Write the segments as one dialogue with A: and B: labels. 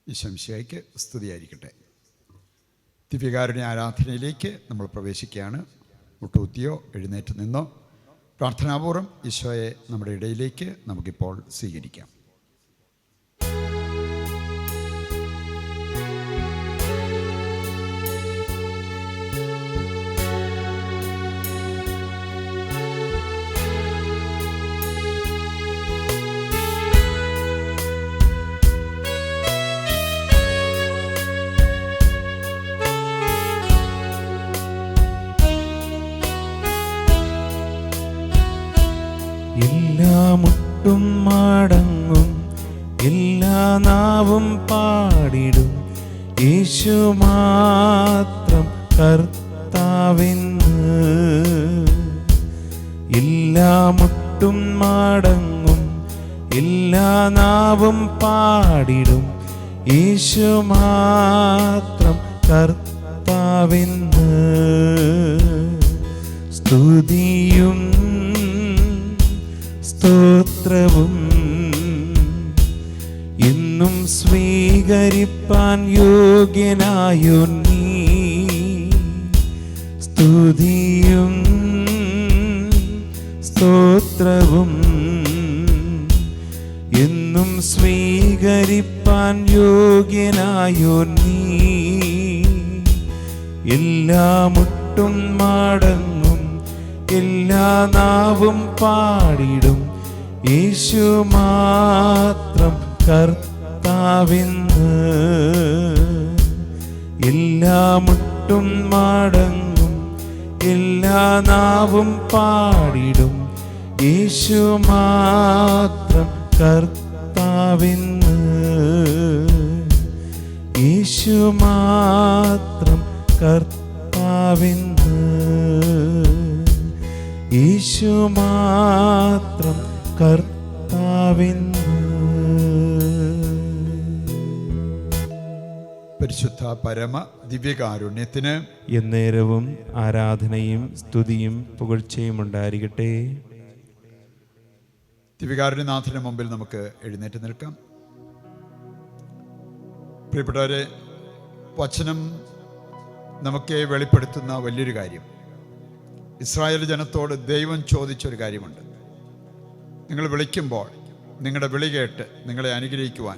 A: ഈശോമിശിഹായ്ക്ക് സ്തുതിയായിരിക്കട്ടെ. ദിവ്യകാരുണ്യ ആരാധനയിലേക്ക് നമ്മൾ പ്രവേശിക്കുകയാണ്. മുട്ടുകുത്തിയോ എഴുന്നേറ്റ് നിന്നോ പ്രാർത്ഥനാപൂർവ്വം ഈശോയെ നമ്മുടെ ഇടയിലേക്ക് നമുക്കിപ്പോൾ സ്വീകരിക്കാം.
B: എല്ലാ മുട്ടും മടങ്ങും, എല്ലാ നാവും പാടിടും, യേശു മാത്രം കർത്താവെന്ന്. എല്ലാ മുട്ടും മടങ്ങും, എല്ലാ നാവും പാടിടും, യേശു മാത്രം കർത്താവെന്ന്. സ്തുതിയും സ്തോത്രവും എന്നും സ്വീകരിപ്പാൻ യോഗ്യനായോ നീ. സ്തുതിയും സ്തോത്രവും എന്നും സ്വീകരിപ്പാൻ യോഗ്യനായോ നീ. എല്ലാ മുട്ടും മടങ്ങും, എല്ലാ നാവും പാടിടും, യേശു മാത്രം കർത്താവെന്ന്. എല്ലാ മുട്ടും മടങ്ങും, എല്ലാ നാവും പാടിടും, യേശു മാത്രം കർത്താവെന്ന്. യേശു മാത്രം കർത്താവെന്ന്. യേശു മാത്രം കർത്താവെന്ന്.
A: പരിശുദ്ധ പരമ ദിവ്യകാരുണ്യത്തിന്
B: എന്നേരവും ആരാധനയും സ്തുതിയും പുകഴ്ചയും ഉണ്ടായിരിക്കട്ടെ.
A: ദിവ്യകാരുണ്യനാഥന് മുമ്പിൽ നമുക്ക് എഴുന്നേറ്റ് നിൽക്കാം. പ്രിയപ്പെട്ടവരെ, വചനം നമുക്ക് വെളിപ്പെടുത്തുന്ന വലിയൊരു കാര്യം, ഇസ്രായേൽ ജനത്തോട് ദൈവം ചോദിച്ചൊരു കാര്യമുണ്ട്. നിങ്ങൾ വിളിക്കുമ്പോൾ നിങ്ങളുടെ വിളി കേട്ട് നിങ്ങളെ അനുഗ്രഹിക്കുവാൻ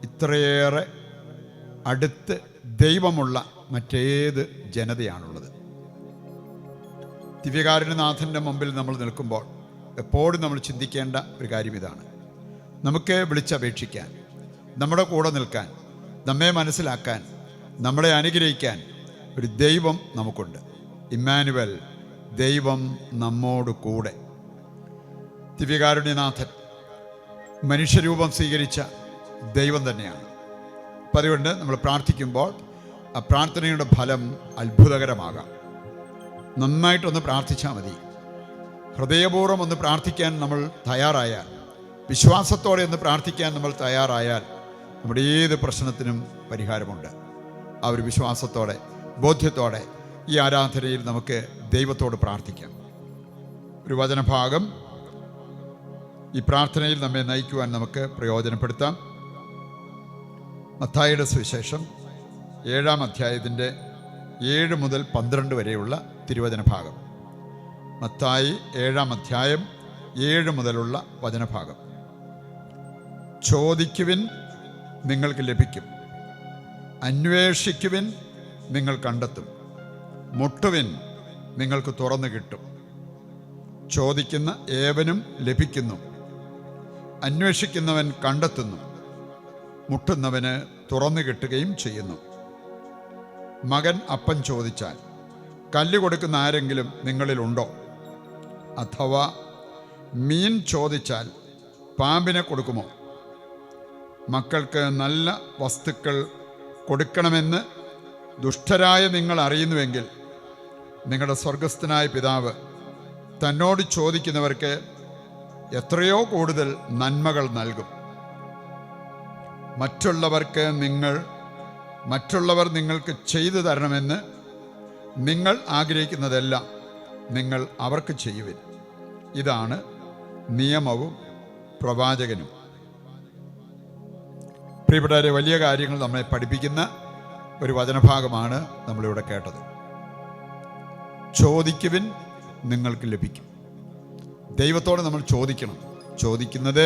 A: ഇത്രയേറെ അടുത്ത് ദൈവമുള്ള മറ്റേത് ജനതയാണുള്ളത്? ദിവ്യകാരുണ്യനാഥൻ്റെ മുമ്പിൽ നമ്മൾ നിൽക്കുമ്പോൾ എപ്പോഴും നമ്മൾ ചിന്തിക്കേണ്ട ഒരു കാര്യം ഇതാണ്. നമുക്ക് വിളിച്ചപേക്ഷിക്കാൻ, നമ്മുടെ കൂടെ നിൽക്കാൻ, നമ്മെ മനസ്സിലാക്കാൻ, നമ്മളെ അനുഗ്രഹിക്കാൻ ഒരു ദൈവം നമുക്കുണ്ട്. ഇമ്മാനുവൽ, ദൈവം നമ്മോട് കൂടെ. ദിവ്യകാരുണ്യനാഥൻ മനുഷ്യരൂപം സ്വീകരിച്ച ദൈവം തന്നെയാണ്. അപ്പം അതുകൊണ്ട് നമ്മൾ പ്രാർത്ഥിക്കുമ്പോൾ ആ പ്രാർത്ഥനയുടെ ഫലം അത്ഭുതകരമാകാം. നന്നായിട്ടൊന്ന് പ്രാർത്ഥിച്ചാൽ മതി. ഹൃദയപൂർവ്വം ഒന്ന് പ്രാർത്ഥിക്കാൻ നമ്മൾ തയ്യാറായാൽ, വിശ്വാസത്തോടെ ഒന്ന് പ്രാർത്ഥിക്കാൻ നമ്മൾ തയ്യാറായാൽ നമ്മുടെ ഏത് പ്രശ്നത്തിനും പരിഹാരമുണ്ട്. ആ ഒരു വിശ്വാസത്തോടെ, ബോധ്യത്തോടെ ഈ ആരാധനയിൽ നമുക്ക് ദൈവത്തോട് പ്രാർത്ഥിക്കാം. ഒരു വചനഭാഗം ഈ പ്രാർത്ഥനയിൽ നമ്മെ നയിക്കുവാൻ നമുക്ക് പ്രയോജനപ്പെടുത്താം. മത്തായിയുടെ സുവിശേഷം 7-ാം അധ്യായത്തിൻ്റെ 7 മുതൽ 12 വരെയുള്ള തിരുവചന ഭാഗം. മത്തായി 7-ാം അധ്യായം 7 മുതലുള്ള വചനഭാഗം. ചോദിക്കുവിൻ, നിങ്ങൾക്ക് ലഭിക്കും; അന്വേഷിക്കുവിൻ, നിങ്ങൾ കണ്ടെത്തും; മുട്ടുവിൻ, നിങ്ങൾക്ക് തുറന്നു കിട്ടും. ചോദിക്കുന്ന ഏവനും ലഭിക്കുന്നു, അന്വേഷിക്കുന്നവൻ കണ്ടെത്തുന്നു, മുട്ടുന്നവന് തുറന്നു കിട്ടുകയും ചെയ്യുന്നു. മകൻ അപ്പം ചോദിച്ചാൽ കല്ല് കൊടുക്കുന്ന ആരെങ്കിലും നിങ്ങളിലുണ്ടോ? അഥവാ മീൻ ചോദിച്ചാൽ പാമ്പിനെ കൊടുക്കുമോ? മക്കൾക്ക് നല്ല വസ്തുക്കൾ കൊടുക്കണമെന്ന് ദുഷ്ടരായ നിങ്ങൾ അറിയുന്നുവെങ്കിൽ നിങ്ങളുടെ സ്വർഗസ്ഥനായ പിതാവ് തന്നോട് ചോദിക്കുന്നവർക്ക് എത്രയോ കൂടുതൽ നന്മകൾ നൽകും. മറ്റുള്ളവർ നിങ്ങൾക്ക് ചെയ്തു തരണമെന്ന് നിങ്ങൾ ആഗ്രഹിക്കുന്നതെല്ലാം നിങ്ങൾ അവർക്ക് ചെയ്യുവിൻ. ഇതാണ് നിയമവും പ്രവാചകനും. പ്രിയപ്പെട്ടവരെ, വലിയ കാര്യങ്ങൾ നമ്മെ പഠിപ്പിക്കുന്ന ഒരു വചനഭാഗമാണ് നമ്മളിവിടെ കേട്ടത്. ചോദിക്കുവിൻ, നിങ്ങൾക്ക് ലഭിക്കും. ദൈവത്തോട് നമ്മൾ ചോദിക്കണം. ചോദിക്കുന്നത്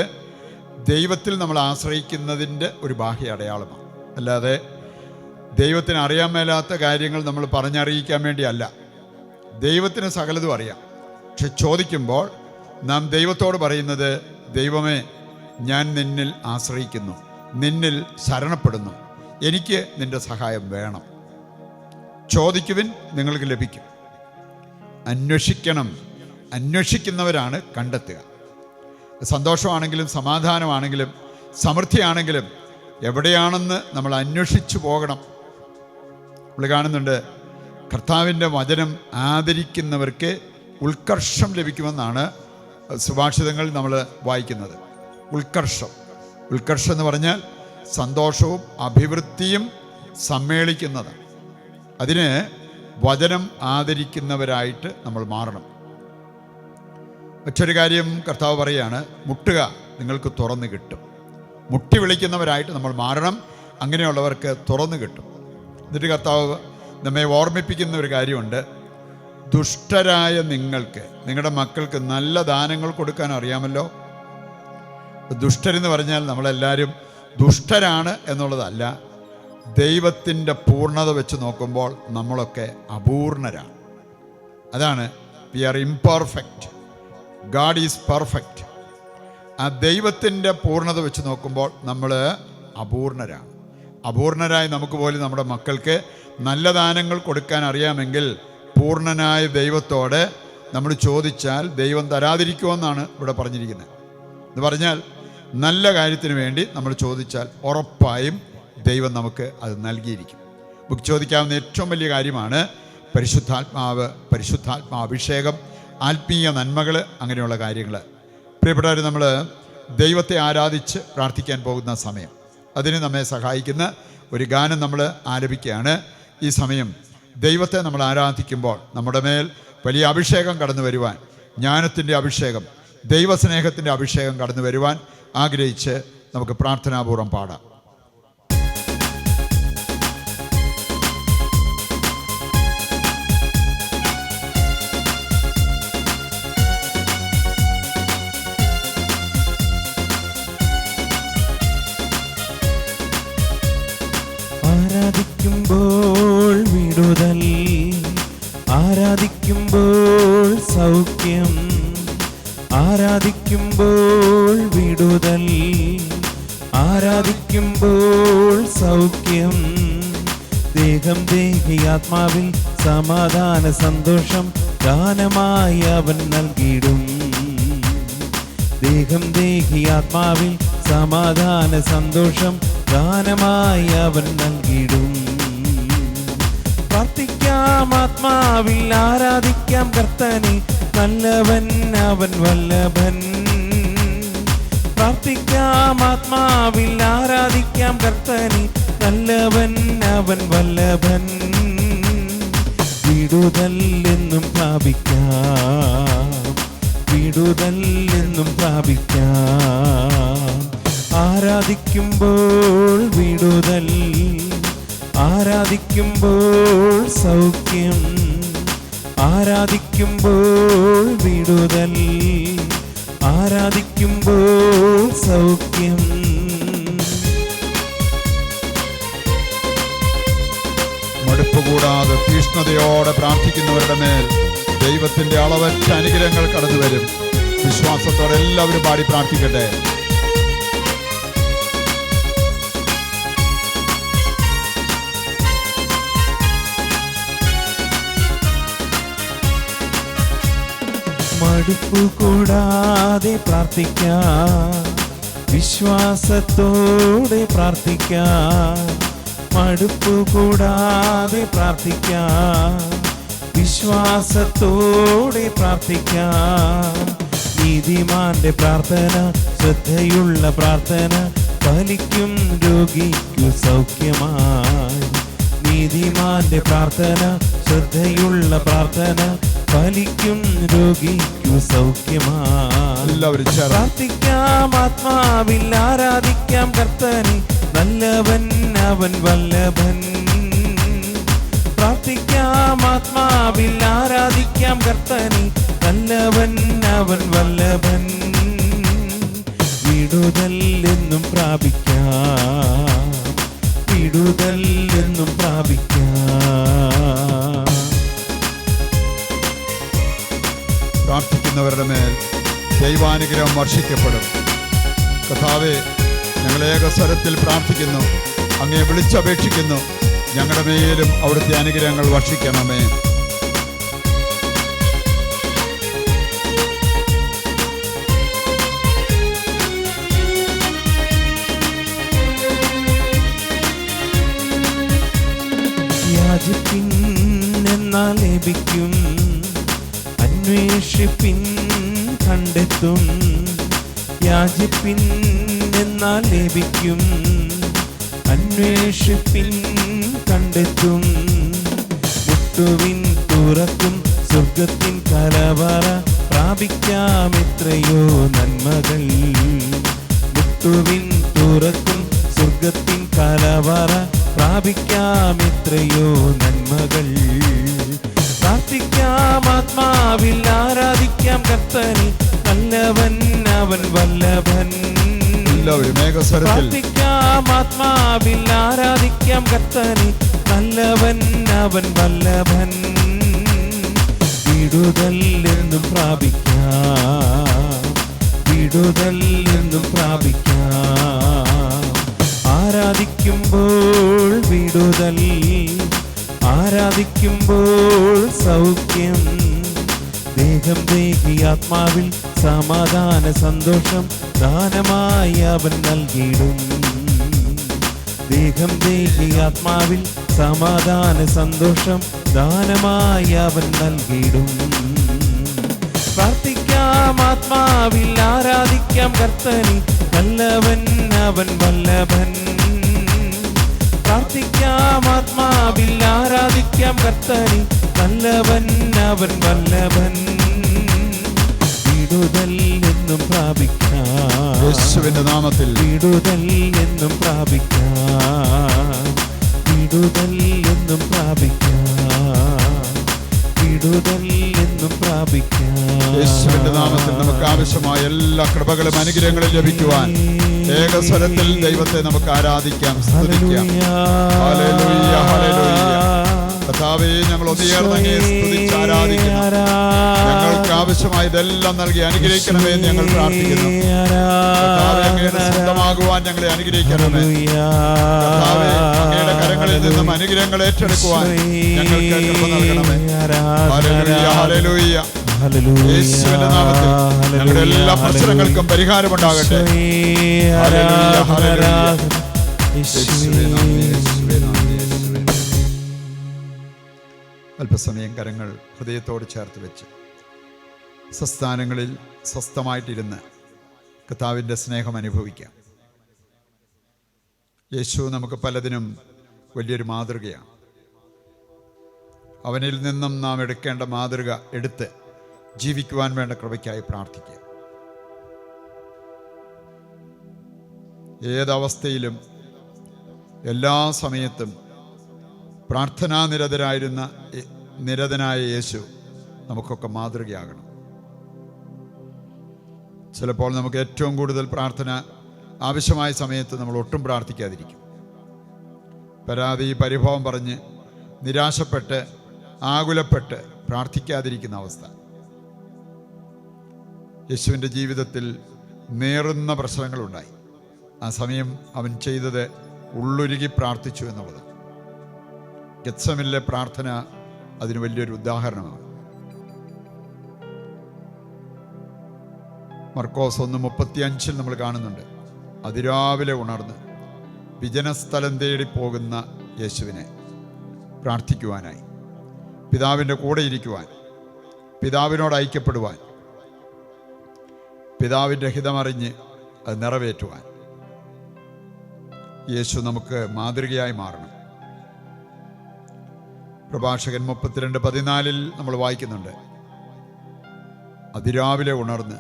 A: ദൈവത്തിൽ നമ്മൾ ആശ്രയിക്കുന്നതിൻ്റെ ഒരു ബാഹ്യ അടയാളമാണ്. അല്ലാതെ ദൈവത്തിന് അറിയാൻ മേലാത്ത കാര്യങ്ങൾ നമ്മൾ പറഞ്ഞറിയിക്കാൻ വേണ്ടിയല്ല. ദൈവത്തിന് സകലതും അറിയാം. പക്ഷെ ചോദിക്കുമ്പോൾ നാം ദൈവത്തോട് പറയുന്നത്, ദൈവമേ, ഞാൻ നിന്നിൽ ആശ്രയിക്കുന്നു, നിന്നിൽ ശരണപ്പെടുന്നു, എനിക്ക് നിൻ്റെ സഹായം വേണം. ചോദിക്കുവിൻ, നിങ്ങൾക്ക് ലഭിക്കും. അന്വേഷിക്കണം. അന്വേഷിക്കുന്നവരാണ് കണ്ടെത്തുക. സന്തോഷമാണെങ്കിലും സമാധാനമാണെങ്കിലും സമൃദ്ധിയാണെങ്കിലും എവിടെയാണെന്ന് നമ്മൾ അന്വേഷിച്ചു പോകണം. നമ്മൾ കാണുന്നുണ്ട്, കർത്താവിൻ്റെ വചനം ആദരിക്കുന്നവർക്ക് ഉത്കർഷം ലഭിക്കുമെന്നാണ് സുഭാഷിതങ്ങളിൽ നമ്മൾ വായിക്കുന്നത്. ഉത്കർഷം എന്ന് പറഞ്ഞാൽ സന്തോഷവും അഭിവൃദ്ധിയും സമ്മേളിക്കുന്നതാണ്. അതിന് വചനം ആദരിക്കുന്നവരായിട്ട് നമ്മൾ മാറണം. മറ്റൊരു കാര്യം കർത്താവ് പറയുകയാണ്, മുട്ടുക, നിങ്ങൾക്ക് തുറന്നു കിട്ടും. മുട്ടി വിളിക്കുന്നവരായിട്ട് നമ്മൾ മാറണം. അങ്ങനെയുള്ളവർക്ക് തുറന്നു കിട്ടും. എന്നിട്ട് കർത്താവ് നമ്മെ ഓർമ്മിപ്പിക്കുന്ന ഒരു കാര്യമുണ്ട്. ദുഷ്ടരായ നിങ്ങൾക്ക്, നിങ്ങളുടെ മക്കൾക്ക് നല്ല ദാനങ്ങൾ കൊടുക്കാൻ അറിയാമല്ലോ. ദുഷ്ടരെന്ന് പറഞ്ഞാൽ നമ്മളെല്ലാവരും ദുഷ്ടരാണ് എന്നുള്ളതല്ല. ദൈവത്തിൻ്റെ പൂർണ്ണത വെച്ച് നോക്കുമ്പോൾ നമ്മളൊക്കെ അപൂർണരാണ്. അതാണ്, we are imperfect, God is perfect. ആ ദൈവത്തിൻ്റെ പൂർണ്ണത വെച്ച് നോക്കുമ്പോൾ നമ്മൾ അപൂർണരാണ്. അപൂർണരായി നമുക്ക് പോലും നമ്മുടെ മക്കൾക്ക് നല്ല ദാനങ്ങൾ കൊടുക്കാൻ അറിയാമെങ്കിൽ പൂർണ്ണനായ ദൈവത്തോട് നമ്മൾ ചോദിച്ചാൽ ദൈവം തരാതിരിക്കുമെന്നാണ് ഇവിടെ പറഞ്ഞിരിക്കുന്നത്. എന്ന് പറഞ്ഞാൽ നല്ല കാര്യത്തിന് വേണ്ടി നമ്മൾ ചോദിച്ചാൽ ഉറപ്പായും ദൈവം നമുക്ക് അത് നൽകിയിരിക്കും. നമുക്ക് ചോദിക്കാവുന്ന ഏറ്റവും വലിയ കാര്യമാണ് പരിശുദ്ധാത്മാഭിഷേകം, ആത്മീയ നന്മകൾ, അങ്ങനെയുള്ള കാര്യങ്ങൾ. പ്രിയപ്പെട്ടവർ, നമ്മൾ ദൈവത്തെ ആരാധിച്ച് പ്രാർത്ഥിക്കാൻ പോകുന്ന സമയം, അതിന് നമ്മെ സഹായിക്കുന്ന ഒരു ഗാനം നമ്മൾ ആലപിക്കുകയാണ്. ഈ സമയം ദൈവത്തെ നമ്മൾ ആരാധിക്കുമ്പോൾ നമ്മുടെ മേൽ വലിയ അഭിഷേകം കടന്നു വരുവാൻ, ജ്ഞാനത്തിൻ്റെ അഭിഷേകം, ദൈവസ്നേഹത്തിൻ്റെ അഭിഷേകം കടന്നു വരുവാൻ ആഗ്രഹിച്ച് നമുക്ക് പ്രാർത്ഥനാപൂർവ്വം പാടാം.
B: ആരാധിക്കുമ്പോൾ വിടുതൽ, ആരാധിക്കുമ്പോൾ സൗഖ്യം, ആരാധിക്കുമ്പോൾ വിടുതൽ, ആരാധിക്കുമ്പോൾ സൗഖ്യം. ദേഹം ദേഹി ആത്മാവിൽ സമാധാന സന്തോഷം ഗാനമായി അവൻ നൽകിയിടും. ദേഹം ദേഹി ആത്മാവിൽ സമാധാന സന്തോഷം ഗാനമായി അവൻ നൽകിയിടും. പ്രാർത്ഥിക്കാം ആത്മാവിൽ, ആരാധിക്കാം കർത്തനെ, നല്ലവൻ അവൻ വല്ലഭൻ. പ്രാർത്ഥിക്കാം ആത്മാവിൽ, ആരാധിക്കാം കർത്തനെ, നല്ലവൻ അവൻ വല്ലഭൻ. വിടുതൽ എന്നും പ്രാപിക്കാം, വിടുതൽ എന്നും പ്രാപിക്കാം. ആരാധിക്കുമ്പോൾ വിടുതൽ, ആരാധിക്കുമ്പോൾ സൗഖ്യം, ആരാധിക്കുമ്പോൾ വിടുതൽ, ആരാധിക്കുമ്പോൾ സൗഖ്യം.
A: മടുപ്പ് കൂടാതെ തീഷ്ണതയോടെ പ്രാർത്ഥിക്കുന്നവരുടെ മേൽ ദൈവത്തിൻ്റെ അളവറ്റ അനുഗ്രഹങ്ങൾ കടന്നു വരും. വിശ്വാസത്തോടെ എല്ലാവരും പാടി പ്രാർത്ഥിക്കട്ടെ.
B: മടുപ്പു കൂടാതെ പ്രാർത്ഥിക്കാം, വിശ്വാസത്തോടെ പ്രാർത്ഥിക്കാം. മടുപ്പു കൂടാതെ പ്രാർത്ഥിക്കാം, വിശ്വാസത്തോടെ പ്രാർത്ഥിക്കാം. നീതിമാന്റെ പ്രാർത്ഥന, ശ്രദ്ധയുള്ള പ്രാർത്ഥന, ഫലിക്കും രോഗിക്കു സൗഖ്യമായി. നീതിമാന്റെ പ്രാർത്ഥന, ശ്രദ്ധയുള്ള പ്രാർത്ഥന, ഫലിക്കും രോഗിക്കു സൗഖ്യമാ.
A: എല്ലാവരും ചേർന്ന്
B: പ്രാർത്ഥിക്കാം, ആത്മാവിൽ ആരാധിക്കാം കർത്തനെ, നല്ലവൻ അവൻ വല്ലഭൻ. പ്രാർത്ഥിക്കാം, ആത്മാവിൽ ആരാധിക്കാം കർത്തനെ, നല്ലവൻ അവൻ വല്ലഭൻ. വിടുതൽ എന്നും പ്രാപിക്കാം, വിടുതൽ എന്നും പ്രാപിക്കാം.
A: പ്രാർത്ഥിക്കുന്നവരുടെ മേൽ ദൈവാനുഗ്രഹം വർഷിക്കപ്പെടും. കർത്താവേ, ഞങ്ങൾ ഏകസ്വരത്തിൽ പ്രാർത്ഥിക്കുന്നു, അങ്ങയെ വിളിച്ചപേക്ഷിക്കുന്നു, ഞങ്ങളുടെ മേലും അവിടുത്തെ അനുഗ്രഹങ്ങൾ വർഷിക്കണമേ.
B: യാചിപ്പിൻ എന്നാൽ ലഭിക്കും, അന്വേഷിപ്പിൻ കണ്ടെത്തും. യാചിപ്പിൻ എന്നാൽ ലഭിക്കും, അന്വേഷിപ്പിൻ കണ്ടെത്തും. മുട്ടുവിൻ തുറക്കും, സ്വർഗത്തിൻ കലവറ പ്രാപിക്കാം എത്രയോ നന്മകൾ. മുട്ടുവിൻ തുറക്കും, സ്വർഗത്തിൻ കലവറ പ്രാപിക്കാം എത്രയോ നന്മകൾ. പ്രാർത്ഥിക്കാം, ആത്മാവിൽ ആരാധിക്കാം കർത്തനെ, നല്ലവൻ അവൻ വല്ലഭൻ. പ്രാർത്ഥിക്കാം, ആത്മാവിൽ ആരാധിക്കാം കർത്തനെ, നല്ലവൻ അവൻ വല്ലഭൻ. വിടുതൽ എന്നും പ്രാപിക്കാം, വിടുതൽ എന്നും പ്രാപിക്കാം. ആരാധിക്കുമ്പോൾ വിടുതൽ, ആരാധിക്കുമ്പോൾ സൗഖ്യം. ദേഹം ദേഹി ആത്മാവിൽ സമാധാന സന്തോഷം ദാനമായി അവൻ നൽകിയിടും. ദേഹം ദേഹി ആത്മാവിൽ സമാധാന സന്തോഷം ദാനമായി അവൻ നൽകിയിടും. പ്രാർത്ഥിക്കാം, ആത്മാവിൽ ആരാധിക്കാം കർത്തനെ, നല്ലവൻ അവൻ വല്ലഭൻ. പ്രാർത്ഥിക്കാം, ആത്മാവിൽ ആരാധിക്കാം കർത്തനെ, നല്ലവൻ അവൻ വല്ലഭൻ. വിടുതൽ എന്നും പ്രാപിക്കാം,
A: യേശുവിന്റെ നാമത്തിൽ
B: വിടുതൽ എന്നും പ്രാപിക്കാം, വിടുതൽ എന്നും പ്രാപിക്കാം, വിടുതൽ എന്നും പ്രാപിക്കാം.
A: യേശുവിന്റെ നാമത്തിൽ നമുക്ക് ആവശ്യമായ എല്ലാ കൃപകളും അനുഗ്രഹങ്ങളും ലഭിക്കുവാൻ ഏകസ്വരത്തിൽ ദൈവത്തെ നമുക്ക് ആരാധിക്കാം, സ്തുതിക്കാം. Hallelujah, hallelujah. കർത്താവേ, ഞങ്ങൾ ഒന്നുചേർന്ന് അങ്ങയെ സ്തുതിച്ച് ആരാധിക്കുന്നു. ഞങ്ങൾക്ക് ആവശ്യമായതെല്ലാം നൽകി അനുഗ്രഹിക്കണമേ എന്ന് ഞങ്ങൾ പ്രാർത്ഥിക്കുന്നു. കർത്താവേ, അങ്ങയുടെ സ്വന്തമാകുവാൻ ഞങ്ങളെ അനുഗ്രഹിക്കണമേ. കർത്താവേ, അങ്ങയുടെ കരങ്ങളിൽ നിന്നും അനുഗ്രഹങ്ങൾ ഏറ്റെടുക്കുവാൻ ഞങ്ങൾക്ക് കൃപ നൽകണമേ. Hallelujah, hallelujah. യേശുവിന്റെ നാമത്തിൽ ഞങ്ങളുടെ എല്ലാ പ്രശ്നങ്ങൾക്കും പരിഹാരമുണ്ടാകട്ടെ. Hallelujah, hallelujah. യേശുവേ നന്ദി, യേശുവേ നന്ദി, യേശുവേ നന്ദി. അല്പസമയം കരങ്ങൾ ഹൃദയത്തോട് ചേർത്ത് വെച്ച് സ്വസ്ഥാനങ്ങളിൽ സ്വസ്ഥമായിട്ടിരുന്ന് കർത്താവിൻ്റെ സ്നേഹം അനുഭവിക്കാം. യേശു നമുക്ക് പലതിനും വലിയൊരു മാതൃകയാണ്. അവനിൽ നിന്നും നാം എടുക്കേണ്ട മാതൃക എടുത്ത് ജീവിക്കുവാൻ വേണ്ട കൃപയ്ക്കായി പ്രാർത്ഥിക്കുക. ഏതവസ്ഥയിലും എല്ലാ സമയത്തും നിരതനായ യേശു നമുക്കൊക്കെ മാതൃകയാകണം. ചിലപ്പോൾ നമുക്ക് ഏറ്റവും കൂടുതൽ പ്രാർത്ഥന ആവശ്യമായ സമയത്ത് നമ്മൾ ഒട്ടും പ്രാർത്ഥിക്കാതിരിക്കും. പരാതി, പരിഭവം പറഞ്ഞ് നിരാശപ്പെട്ട് ആകുലപ്പെട്ട് പ്രാർത്ഥിക്കാതിരിക്കുന്ന അവസ്ഥ. യേശുവിൻ്റെ ജീവിതത്തിൽ നേറുന്ന പ്രശ്നങ്ങളുണ്ടായി. ആ സമയം അവൻ ചെയ്തത് ഉള്ളുരുകി പ്രാർത്ഥിച്ചു എന്നുള്ളത്. ഗെത്സമനിലെ പ്രാർത്ഥന അതിന് വലിയൊരു ഉദാഹരണമാണ്. മർക്കോസ് 1:35 നമ്മൾ കാണുന്നുണ്ട്. അതിരാവിലെ ഉണർന്ന് വിജനസ്ഥലം തേടി പോകുന്ന യേശുവിനെ പ്രാർത്ഥിക്കുവാനായി, പിതാവിൻ്റെ കൂടെ ഇരിക്കുവാൻ, പിതാവിനോട് ഐക്യപ്പെടുവാൻ, പിതാവിൻ്റെ ഹിതമറിഞ്ഞ് അത് നിറവേറ്റുവാൻ യേശു നമുക്ക് മാതൃകയായി മാറണം. പ്രഭാഷകൻ 32:14 നമ്മൾ വായിക്കുന്നുണ്ട്. അതിരാവിലെ ഉണർന്ന്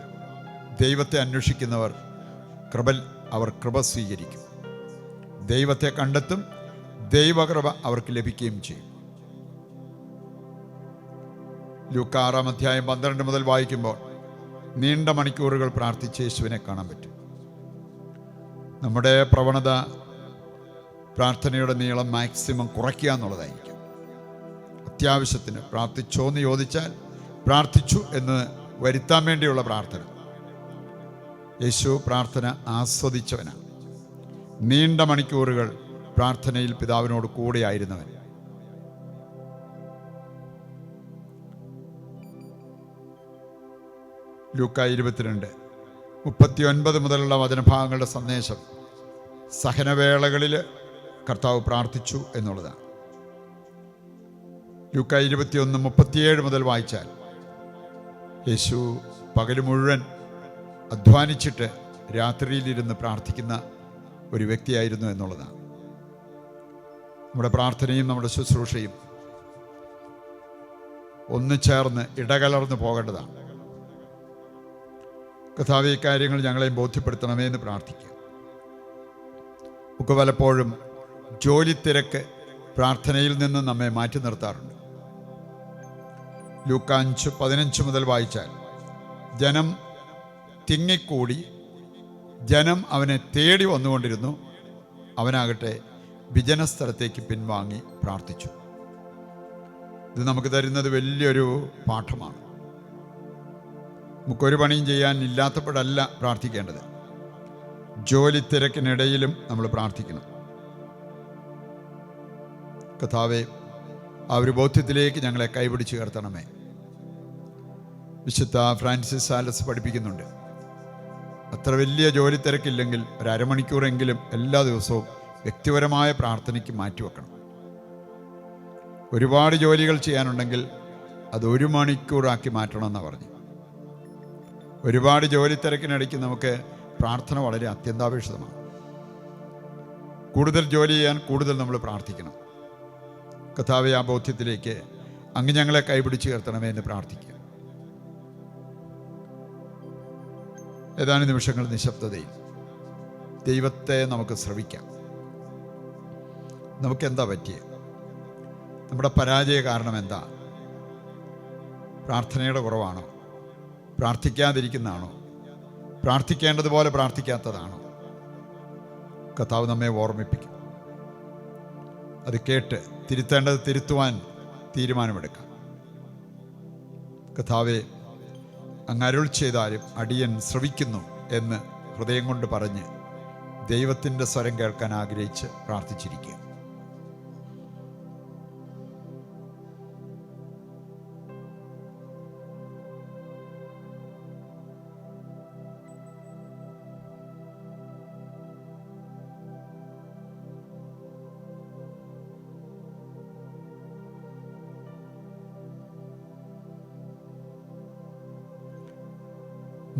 A: ദൈവത്തെ അന്വേഷിക്കുന്നവർ അവർ കൃപ സ്വീകരിക്കും. ദൈവത്തെ കണ്ടെത്തും, ദൈവകൃപ അവർക്ക് ലഭിക്കുകയും ചെയ്യും. ലൂക്കാ 6 അധ്യായം 12 മുതൽ വായിക്കുമ്പോൾ നീണ്ട മണിക്കൂറുകൾ പ്രാർത്ഥിച്ച് യേശുവിനെ കാണാൻ പറ്റും. നമ്മുടെ പ്രവണത പ്രാർത്ഥനയുടെ നീളം മാക്സിമം കുറയ്ക്കുക എന്നുള്ളതായിരിക്കും. അത്യാവശ്യത്തിന് പ്രാർത്ഥിച്ചോ എന്ന് ചോദിച്ചാൽ പ്രാർത്ഥിച്ചു എന്ന് വരുത്താൻ വേണ്ടിയുള്ള പ്രാർത്ഥന. യേശു പ്രാർത്ഥന ആസ്വദിച്ചവനാണ്. നീണ്ട മണിക്കൂറുകൾ പ്രാർത്ഥനയിൽ പിതാവിനോട് കൂടെയായിരുന്നവൻ. ലൂക്കാ 22:39 മുതലുള്ള വചനഭാഗങ്ങളുടെ സന്ദേശം സഹനവേളകളിൽ കർത്താവ് പ്രാർത്ഥിച്ചു എന്നുള്ളതാണ്. ലൂക്കാ 21:37 മുതൽ വായിച്ചാൽ യേശു പകൽ മുഴുവൻ അധ്വാനിച്ചിട്ട് രാത്രിയിലിരുന്ന് പ്രാർത്ഥിക്കുന്ന ഒരു വ്യക്തിയായിരുന്നു എന്നുള്ളതാണ്. നമ്മുടെ പ്രാർത്ഥനയും നമ്മുടെ ശുശ്രൂഷയും ഒന്ന് ചേർന്ന് ഇടകലർന്ന് പോകേണ്ടതാണ്. കർത്താവേ, ഈ കാര്യങ്ങൾ ഞങ്ങളെയും ബോധ്യപ്പെടുത്തണമേ എന്ന് പ്രാർത്ഥിക്കുക. നമുക്ക് പലപ്പോഴും ജോലി തിരക്ക് പ്രാർത്ഥനയിൽ നിന്ന് നമ്മെ മാറ്റി നിർത്താറുണ്ട്. ലൂക്കാ 5:15 മുതൽ വായിച്ചാൽ ജനം തിങ്ങിക്കൂടി, ജനം അവനെ തേടി വന്നുകൊണ്ടിരുന്നു. അവനാകട്ടെ വിജനസ്ഥലത്തേക്ക് പിൻവാങ്ങി പ്രാർത്ഥിച്ചു. ഇത് നമുക്ക് തരുന്നത് വലിയൊരു പാഠമാണ്. നമുക്കൊരു പണിയും ചെയ്യാൻ ഇല്ലാത്തപ്പോഴല്ല പ്രാർത്ഥിക്കേണ്ടത്. ജോലി തിരക്കിനിടയിലും നമ്മൾ പ്രാർത്ഥിക്കണം. കർത്താവേ, ആ ഒരു ബോധ്യത്തിലേക്ക് ഞങ്ങളെ കൈപിടിച്ച് ഉയർത്തണമേ. വിശുദ്ധ ഫ്രാൻസിസ് സാലസ് പഠിപ്പിക്കുന്നുണ്ട്, അത്ര വലിയ ജോലി തിരക്കില്ലെങ്കിൽ ഒരു അരമണിക്കൂറെങ്കിലും എല്ലാ ദിവസവും വ്യക്തിപരമായ പ്രാർത്ഥനയ്ക്ക് മാറ്റിവെക്കണം. ഒരുപാട് ജോലികൾ ചെയ്യാനുണ്ടെങ്കിൽ അത് 1 മണിക്കൂറാക്കി മാറ്റണമെന്നാണ് പറഞ്ഞു. ഒരുപാട് ജോലി തിരക്കിനിടയ്ക്ക് നമുക്ക് പ്രാർത്ഥന വളരെ അത്യന്താപേക്ഷിതമാണ്. കൂടുതൽ ജോലി ചെയ്യാൻ കൂടുതൽ നമ്മൾ പ്രാർത്ഥിക്കണം. കർത്താവേ, ആ ബോധ്യത്തിലേക്ക് അങ്ങ് ഞങ്ങളെ കൈപിടിച്ച് ഉയർത്തണമേ എന്ന് പ്രാർത്ഥിക്കുക. ഏതാനും നിമിഷങ്ങൾ നിശബ്ദതയിൽ ദൈവത്തെ നമുക്ക് ശ്രവിക്കാം. നമുക്കെന്താ പറ്റിയത്? നമ്മുടെ പരാജയ കാരണം എന്താ? പ്രാർത്ഥനയുടെ കുറവാണോ? പ്രാർത്ഥിക്കാതിരിക്കുന്നതാണോ? പ്രാർത്ഥിക്കേണ്ടതുപോലെ പ്രാർത്ഥിക്കാത്തതാണോ? കർത്താവ് നമ്മെ ഓർമ്മിപ്പിക്കും. അത് കേട്ട് തിരുത്തേണ്ടത് തിരുത്തുവാൻ തീരുമാനമെടുക്കാം. കർത്താവേ, അങ്ങ് അരുൾ ചെയ്താലും അടിയൻ ശ്രവിക്കുന്നു എന്ന് ഹൃദയം കൊണ്ട് പറഞ്ഞ് ദൈവത്തിൻ്റെ സ്വരം കേൾക്കാൻ ആഗ്രഹിച്ച് പ്രാർത്ഥിച്ചിരിക്കുക.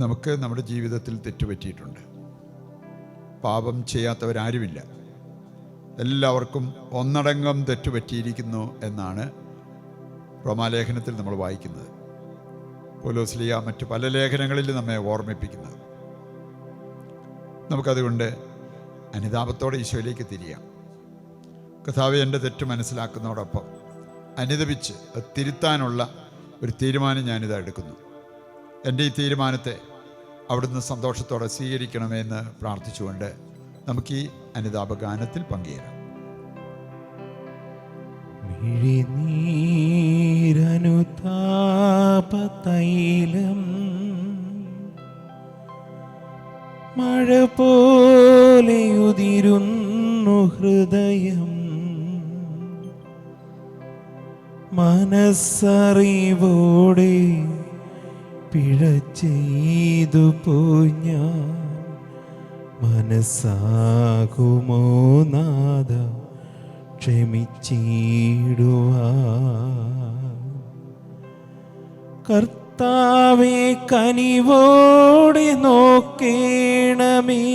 A: നമുക്ക് നമ്മുടെ ജീവിതത്തിൽ തെറ്റുപറ്റിയിട്ടുണ്ട്. പാപം ചെയ്യാത്തവരാരുമില്ല. എല്ലാവർക്കും ഒന്നടങ്കം തെറ്റുപറ്റിയിരിക്കുന്നു എന്നാണ് റോമാലേഖനത്തിൽ നമ്മൾ വായിക്കുന്നത്. പൗലോസ്ലീഹ മറ്റു പല ലേഖനങ്ങളിൽ നമ്മെ ഓർമ്മിപ്പിക്കുന്നത്. നമുക്കതുകൊണ്ട് അനുതാപത്തോടെ ഈശോയിലേക്ക് തിരിയാം. കർത്താവേ, എൻ്റെ തെറ്റ് മനസ്സിലാക്കുന്നതോടൊപ്പം അനുദപിച്ച് തിരുത്താനുള്ള ഒരു തീരുമാനം ഞാനിതാ എടുക്കുന്നു. എൻ്റെ ഈ തീരുമാനത്തെ അവിടുന്ന് സന്തോഷത്തോടെ സ്വീകരിക്കണമെന്ന് പ്രാർത്ഥിച്ചുകൊണ്ട് നമുക്ക് ഈ അനുതാപഗാനത്തിൽ പങ്കുചേരാം.
B: മിഴിനീരനുതാപതൈലം മഴ പോലെയുതിരുന്നു ഹൃദയം, മനസ്സറിവോടെ പിഴ ചെയ്തു പോയി ഞാൻ. മനസ്സാകുമോ നാഥ ക്ഷമിച്ചിടുവാൻ? കർത്താവേ, കനിവോടെ നോക്കേണമേ.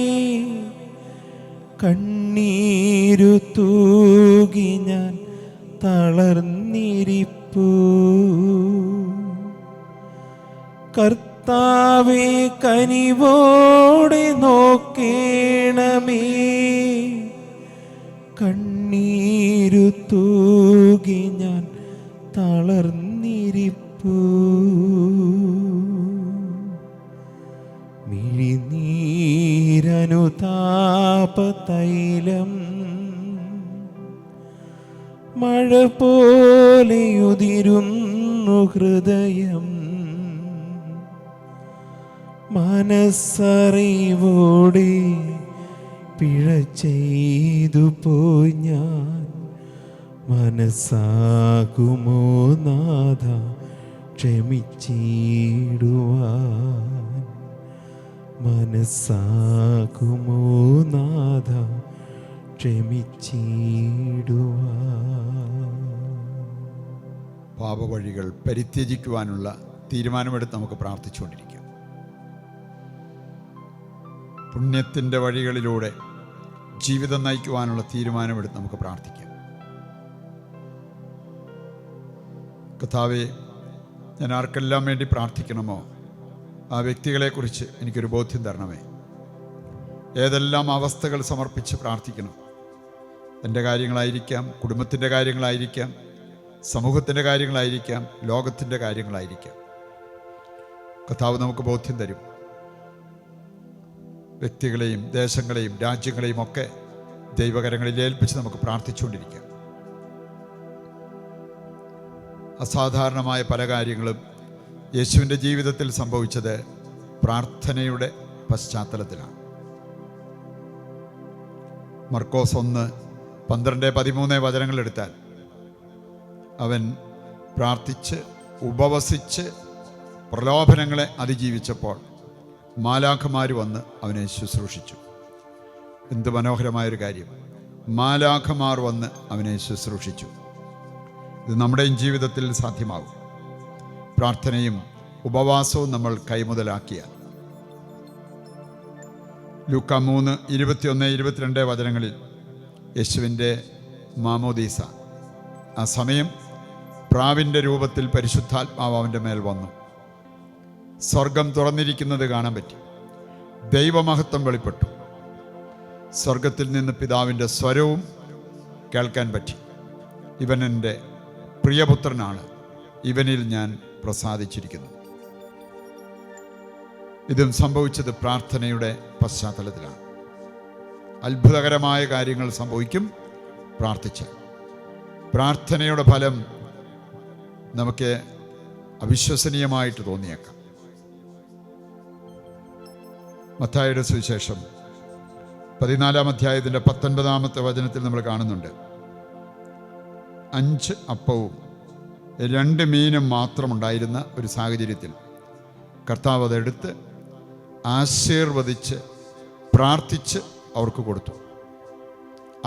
B: കണ്ണീരു തൂകി ഞാൻ തളർന്നിരിപ്പൂ. കർത്താവേ കനിവോടെ നോക്കേണമേ. കണ്ണീരു തൂകി ഞാൻ തളർന്നിരിപ്പു. മിഴിനീരനുതാപതൈലം മഴ പോലെയുതിരുന്നു ഹൃദയം. മനസ്സറിവോടെ പിഴ ചെയ്തു പോയി ഞാൻ. മനസ്സാകുമോ നാഥ ക്ഷമിച്ചിടുവാൻ. മനസ്സാകുമോ നാഥ ക്ഷമിച്ചിടുവാൻ.
A: പാപവഴികൾ പരിത്യജിക്കുവാനുള്ള തീരുമാനമെടുത്ത് നമുക്ക് പ്രാർത്ഥിച്ചുകൊണ്ടിരിക്കാം. പുണ്യത്തിൻ്റെ വഴികളിലൂടെ ജീവിതം നയിക്കുവാനുള്ള തീരുമാനമെടുത്ത് നമുക്ക് പ്രാർത്ഥിക്കാം. കർത്താവേ, ഞാൻ ആർക്കെല്ലാം വേണ്ടി പ്രാർത്ഥിക്കണമോ ആ വ്യക്തികളെക്കുറിച്ച് എനിക്കൊരു ബോധ്യം തരണമേ. ഏതെല്ലാം അവസ്ഥകൾ സമർപ്പിച്ച് പ്രാർത്ഥിക്കണം. എൻ്റെ കാര്യങ്ങളായിരിക്കാം, കുടുംബത്തിൻ്റെ കാര്യങ്ങളായിരിക്കാം, സമൂഹത്തിൻ്റെ കാര്യങ്ങളായിരിക്കാം, ലോകത്തിൻ്റെ കാര്യങ്ങളായിരിക്കാം. കർത്താവ് നമുക്ക് ബോധ്യം തരും. വ്യക്തികളെയും ദേശങ്ങളെയും രാജ്യങ്ങളെയും ഒക്കെ ദൈവകരങ്ങളിൽ ഏൽപ്പിച്ച് നമുക്ക് പ്രാർത്ഥിച്ചുകൊണ്ടിരിക്കാം. അസാധാരണമായ പല കാര്യങ്ങളും യേശുവിൻ്റെ ജീവിതത്തിൽ സംഭവിച്ചത് പ്രാർത്ഥനയുടെ പശ്ചാത്തലത്തിലാണ്. മർക്കോസ് 1:12-13 വചനങ്ങളെടുത്താൽ അവൻ പ്രാർത്ഥിച്ച് ഉപവസിച്ച് പ്രലോഭനങ്ങളെ അതിജീവിച്ചപ്പോൾ മാലാഖമാർ വന്ന് അവനെ ശുശ്രൂഷിച്ചു. എന്ത് മനോഹരമായൊരു കാര്യം! മാലാഖമാർ വന്ന് അവനെ ശുശ്രൂഷിച്ചു. ഇത് നമ്മുടെയും ജീവിതത്തിൽ സാധ്യമാകും. പ്രാർത്ഥനയും ഉപവാസവും നമ്മൾ കൈമുതലാക്കിയാൽ. ലൂക്കാ 3:21-22 വചനങ്ങളിൽ യേശുവിൻ്റെ മാമോദീസ, ആ സമയം പ്രാവിൻ്റെ രൂപത്തിൽ പരിശുദ്ധാത്മാവ് അവൻ്റെ മേൽ വന്നു. സ്വർഗം തുറന്നിരിക്കുന്നത് കാണാൻ പറ്റി. ദൈവമഹത്വം വെളിപ്പെട്ടു. സ്വർഗത്തിൽ നിന്ന് പിതാവിൻ്റെ സ്വരവും കേൾക്കാൻ പറ്റി. ഇവൻ എൻ്റെ പ്രിയപുത്രനാണ്, ഇവനിൽ ഞാൻ പ്രസാദിച്ചിരിക്കുന്നു. ഇതും സംഭവിച്ചത് പ്രാർത്ഥനയുടെ പശ്ചാത്തലത്തിലാണ്. അത്ഭുതകരമായ കാര്യങ്ങൾ സംഭവിക്കും പ്രാർത്ഥിച്ചാൽ. പ്രാർത്ഥനയുടെ ഫലം നമുക്ക് അവിശ്വസനീയമായിട്ട് തോന്നിയേക്കാം. മത്തായിയുടെ സുവിശേഷം 14-ാം അധ്യായത്തിൻ്റെ 19-ാമത്തെ വചനത്തിൽ നമ്മൾ കാണുന്നുണ്ട്, 5 അപ്പവും 2 മീനും മാത്രമുണ്ടായിരുന്ന ഒരു സാഹചര്യത്തിൽ കർത്താവ് അതെടുത്ത് ആശീർവദിച്ച് പ്രാർത്ഥിച്ച് അവർക്ക് കൊടുത്തു.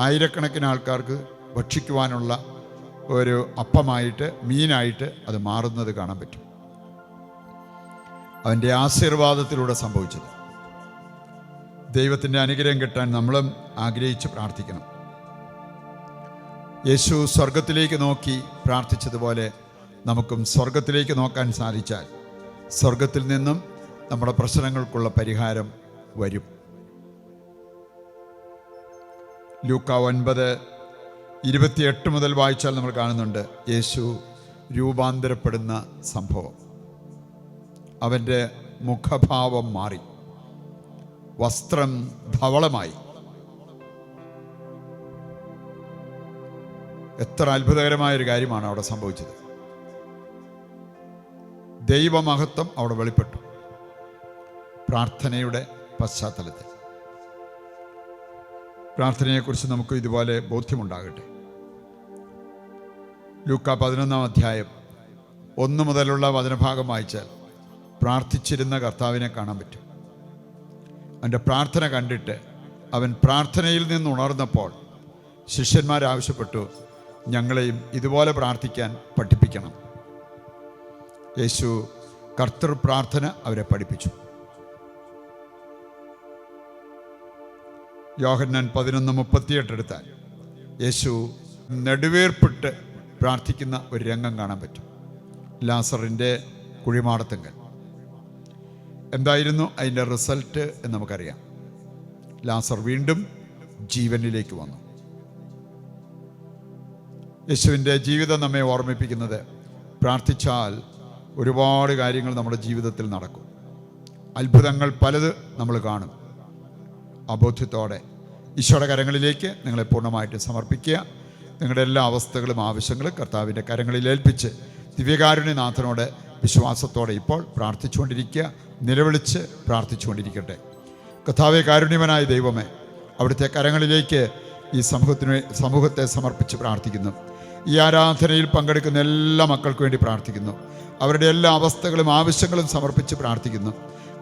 A: ആയിരക്കണക്കിന് ആൾക്കാർക്ക് ഭക്ഷിക്കുവാനുള്ള ഒരു അപ്പമായിട്ട്, മീനായിട്ട് അത് മാറുന്നത് കാണാൻ പറ്റും. അവൻ്റെ ആശീർവാദത്തിലൂടെ സംഭവിച്ചത്. ദൈവത്തിൻ്റെ അനുഗ്രഹം കിട്ടാൻ നമ്മളും ആഗ്രഹിച്ച് പ്രാർത്ഥിക്കണം. യേശു സ്വർഗത്തിലേക്ക് നോക്കി പ്രാർത്ഥിച്ചതുപോലെ നമുക്കും സ്വർഗത്തിലേക്ക് നോക്കാൻ സാധിച്ചാൽ സ്വർഗത്തിൽ നിന്നും നമ്മുടെ പ്രശ്നങ്ങൾക്കുള്ള പരിഹാരം വരും. ലൂക്കാ 9:28 മുതൽ വായിച്ചാൽ നമ്മൾ കാണുന്നുണ്ട് യേശു രൂപാന്തരപ്പെടുന്ന സംഭവം. അവൻ്റെ മുഖഭാവം മാറി, വസ്ത്രം ധവളമായി. എത്ര അത്ഭുതകരമായൊരു കാര്യമാണ് അവിടെ സംഭവിച്ചത്. ദൈവമഹത്വം അവിടെ വെളിപ്പെട്ടു പ്രാർത്ഥനയുടെ പശ്ചാത്തലത്തിൽ. പ്രാർത്ഥനയെക്കുറിച്ച് നമുക്ക് ഇതുപോലെ ബോധ്യമുണ്ടാകട്ടെ. ലൂക്കാ 11-ാം അധ്യായം 1 മുതലുള്ള വചനഭാഗം വായിച്ചാൽ പ്രാർത്ഥിച്ചിരുന്ന കർത്താവിനെ കാണാൻ പറ്റും. അവൻ്റെ പ്രാർത്ഥന കണ്ടിട്ട് അവൻ പ്രാർത്ഥനയിൽ നിന്ന് ഉണർന്നപ്പോൾ ശിഷ്യന്മാരാവശ്യപ്പെട്ടു, ഞങ്ങളെയും ഇതുപോലെ പ്രാർത്ഥിക്കാൻ പഠിപ്പിക്കണം. യേശു കർത്തൃ പ്രാർത്ഥന അവരെ പഠിപ്പിച്ചു. യോഹന്നാൻ 11:38 എടുത്താൽ യേശു നെടുവേർപ്പിട്ട് പ്രാർത്ഥിക്കുന്ന ഒരു രംഗം കാണാൻ പറ്റും. ലാസറിൻ്റെ കുഴിമാടത്തെങ്കൽ എന്തായിരുന്നു അതിൻ്റെ റിസൾട്ട് എന്ന് നമുക്കറിയാം. ലാസർ വീണ്ടും ജീവനിലേക്ക് വന്നു. യേശുവിൻ്റെ ജീവിതം നമ്മെ ഓർമ്മിപ്പിക്കുന്നത്, പ്രാർത്ഥിച്ചാൽ ഒരുപാട് കാര്യങ്ങൾ നമ്മുടെ ജീവിതത്തിൽ നടക്കും. അത്ഭുതങ്ങൾ പലത് നമ്മൾ കാണും. ആ ബോധ്യത്തോടെ ഈശോയുടെ കരങ്ങളിലേക്ക് നിങ്ങളെ പൂർണ്ണമായിട്ട് സമർപ്പിക്കുക. നിങ്ങളുടെ എല്ലാ അവസ്ഥകളും ആവശ്യങ്ങളും കർത്താവിൻ്റെ കരങ്ങളിൽ ഏൽപ്പിച്ച് ദിവ്യകാരുണ്യനാഥനോട് വിശ്വാസത്തോടെ ഇപ്പോൾ പ്രാർത്ഥിച്ചുകൊണ്ടിരിക്കുക. നിലവിളിച്ച് പ്രാർത്ഥിച്ചുകൊണ്ടിരിക്കട്ടെ. കർത്താവേ, കാരുണ്യവനായ ദൈവമേ, അവിടുത്തെ കരങ്ങളിലേക്ക് ഈ സമൂഹത്തെ സമർപ്പിച്ച് പ്രാർത്ഥിക്കുന്നു. ഈ ആരാധനയിൽ പങ്കെടുക്കുന്ന എല്ലാ മക്കൾക്കു വേണ്ടി പ്രാർത്ഥിക്കുന്നു. അവരുടെ എല്ലാ അവസ്ഥകളും ആവശ്യങ്ങളും സമർപ്പിച്ച് പ്രാർത്ഥിക്കുന്നു.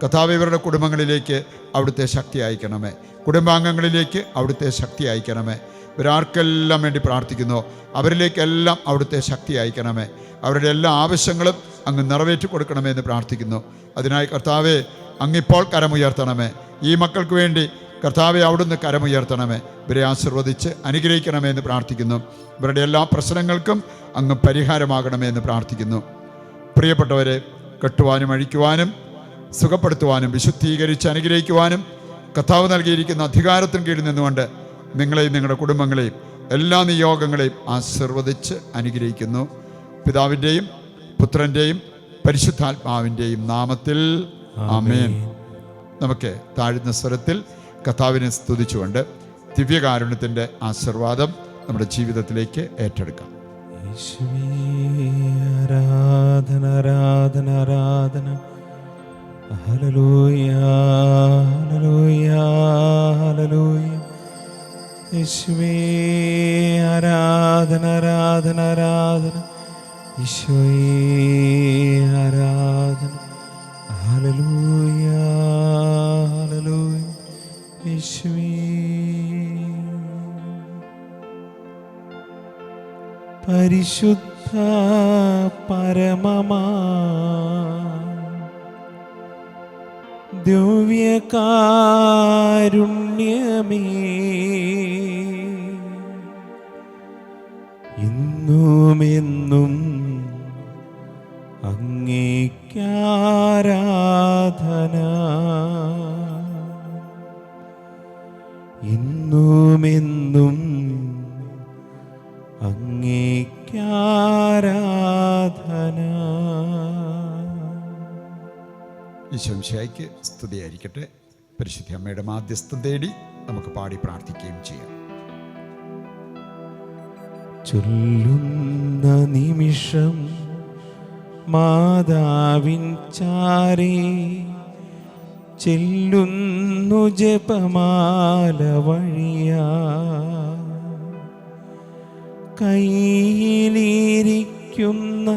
A: കർത്താവേ, ഇവരുടെ കുടുംബങ്ങളിലേക്ക് അവിടുത്തെ ശക്തി അയക്കണമേ. കുടുംബാംഗങ്ങളിലേക്ക് അവിടുത്തെ ശക്തി അയക്കണമേ. ഇവരാർക്കെല്ലാം വേണ്ടി പ്രാർത്ഥിക്കുന്നു, അവരിലേക്കെല്ലാം അവിടുത്തെ ശക്തി അയക്കണമേ. അവരുടെ എല്ലാ ആവശ്യങ്ങളും അങ്ങ് നിറവേറ്റി കൊടുക്കണമേ എന്ന് പ്രാർത്ഥിക്കുന്നു. അതിനായി കർത്താവേ, അങ്ങിപ്പോൾ കരമുയർത്തണമേ. ഈ മക്കൾക്ക് വേണ്ടി കർത്താവെ അവിടുന്ന് കരമുയർത്തണമേ. ഇവരെ ആശീർവദിച്ച് അനുഗ്രഹിക്കണമേ എന്ന് പ്രാർത്ഥിക്കുന്നു. ഇവരുടെ എല്ലാ പ്രശ്നങ്ങൾക്കും അങ്ങ് പരിഹാരമാകണമേ എന്ന് പ്രാർത്ഥിക്കുന്നു. പ്രിയപ്പെട്ടവരെ, കെട്ടുവാനും അഴിക്കുവാനും സുഖപ്പെടുത്തുവാനും വിശുദ്ധീകരിച്ച് അനുഗ്രഹിക്കുവാനും കർത്താവ് നൽകിയിരിക്കുന്ന അധികാരത്തിന് കീഴിൽ നിന്നുകൊണ്ട് നിങ്ങളെയും നിങ്ങളുടെ കുടുംബങ്ങളെയും എല്ലാ നിയോഗങ്ങളെയും ആശീർവദിച്ച് അനുഗ്രഹിക്കുന്നു. പിതാവിൻ്റെയും പുത്രൻ്റെയും പരിശുദ്ധാത്മാവിൻ്റെയും നാമത്തിൽ ആമേൻ. നമുക്ക് താഴ്ന്ന സ്വരത്തിൽ കർത്താവിനെ സ്തുതിച്ചുകൊണ്ട് ദിവ്യകാരുണ്യത്തിൻ്റെ ആശീർവാദം നമ്മുടെ ജീവിതത്തിലേക്ക് ഏറ്റെടുക്കാം.
B: ആരാധന ആരാധന ആരാധന. Hallelujah hallelujah hallelujah. യേശുവേ ആരാധന ആരാധന ആരാധന. ഈശോയേ ആരാധന. Hallelujah hallelujah. യേശുവേ പരിശുദ്ധ പരമമാ ദിവ്യകാരുണ്യമേ, ഇന്നുമെന്നും അങ്ങേക്കാരാധന. ഇന്നുമെന്നും അങ്ങേക്കാരാധന.
A: ഈശോമിശിഹായ്ക്ക് സ്തുതിയായിരിക്കട്ടെ. പരിശുദ്ധ അമ്മയുടെ മാധ്യസ്ഥം തേടി നമുക്ക് പാടി പ്രാർത്ഥിക്കുകയും ചെയ്യാം.
B: ചൊല്ലുന്ന നിമിഷം മാതാവിൻ ചാരേ ചെല്ലുന്നു ജപമാല വഴിയാ. കയ്യിലിരിക്കുന്ന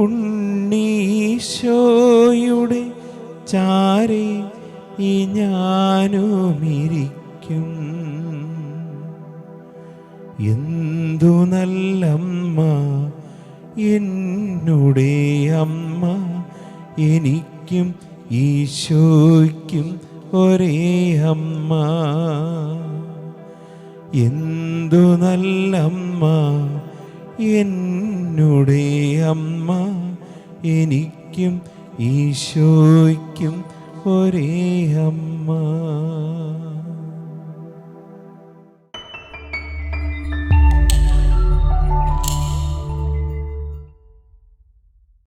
B: ഉണ്ണീശോയുടെ ചാരേ ഈ ഞാനുമിരിക്കും. എന്തു നല്ലമ്മ എന്നുടെ അമ്മ, എനിക്കും ഈശോയ്ക്കും ഒരേ അമ്മ. എന്തു നല്ലമ്മ എന്നുടെ അമ്മ, എനിക്കും ഈശോയ്ക്കും ഒരേ അമ്മ.